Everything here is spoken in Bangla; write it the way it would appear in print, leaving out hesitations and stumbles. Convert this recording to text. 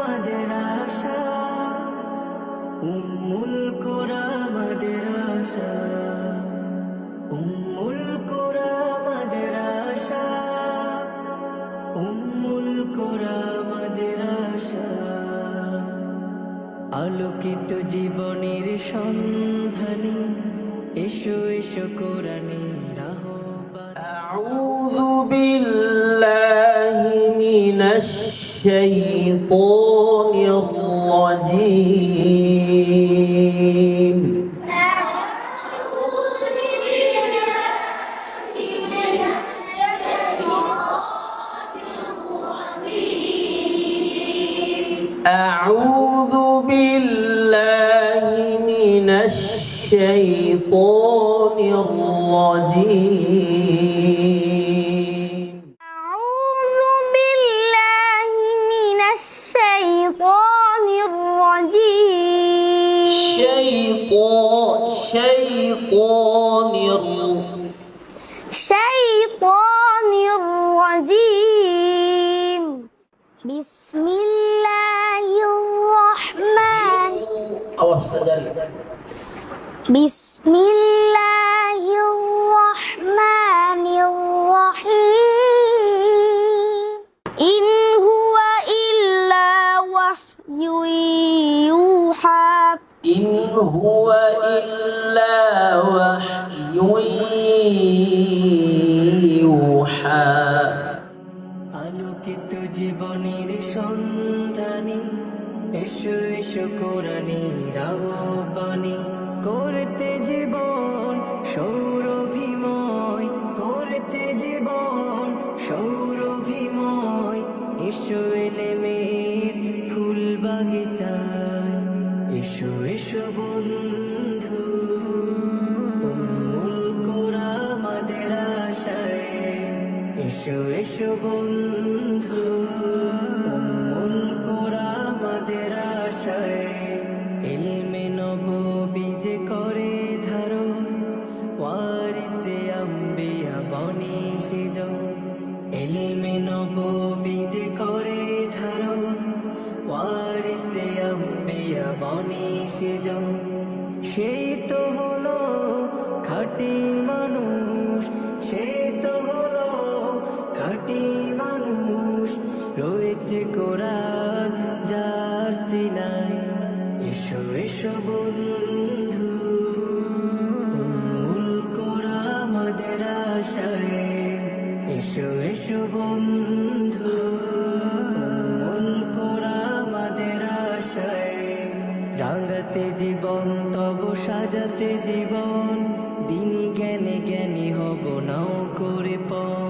আমাদের আশা, উম্মুল কোরা আমাদের আশা, উম্মুল কোরা আমাদের আশা, উম্মুল কোরা আমাদের আশা। আলোকিত জীবনের সন্ধানী এসো এসো কোরআনের আহ্বান। আউযু বিল্লাহি মিনাশ শাইতানির রাজীম। أعوذ بالله من الشيطان الرجيم. أعوذ بالله من الشيطان الرجيم. شيطان الرجيم. بسم الله الرحمن. بسم الله الرحمن الرحيم. إن هو إلا وحي يوحى. إن هو إلا وحي يوحى. আলোকিত জীবনের সন্ধানী এসো এসো কোরআনের আহ্বানী। করতে জীবন সৌরভিময়, করতে জীবন সৌরভিময়। এসো এলেমের ফুল বাগিচায়, এসো এসো বন্ধু, উম্মুল কোরা আমাদের আশায়। এসো এসো বন্ধু, উম্মুল কোরা আমাদের আশায়। ইলমে নববী যে করে ধারণ, ওয়ারিসে আম্বিয়া বনি সেজন। ইলমে নববী যে করে ধারণ, ওয়ারিসে আম্বিয়া বনি সেজন। সেই তো হলো খাঁটি মানুষ, সেই তো হলো খাঁটি মানুষ। রয়েছে কোরআন যার সিনায়। এসো এসো বন্ধু, উম্মুল কোরা আমাদের আশায়। এসো এসো বন্ধু, উম্মুল কোরা আমাদের আশায়। রাঙাতে জীবন তব সাজাতে জীবন, দিনী জ্ঞানে জ্ঞানী হব নাও করে পণ।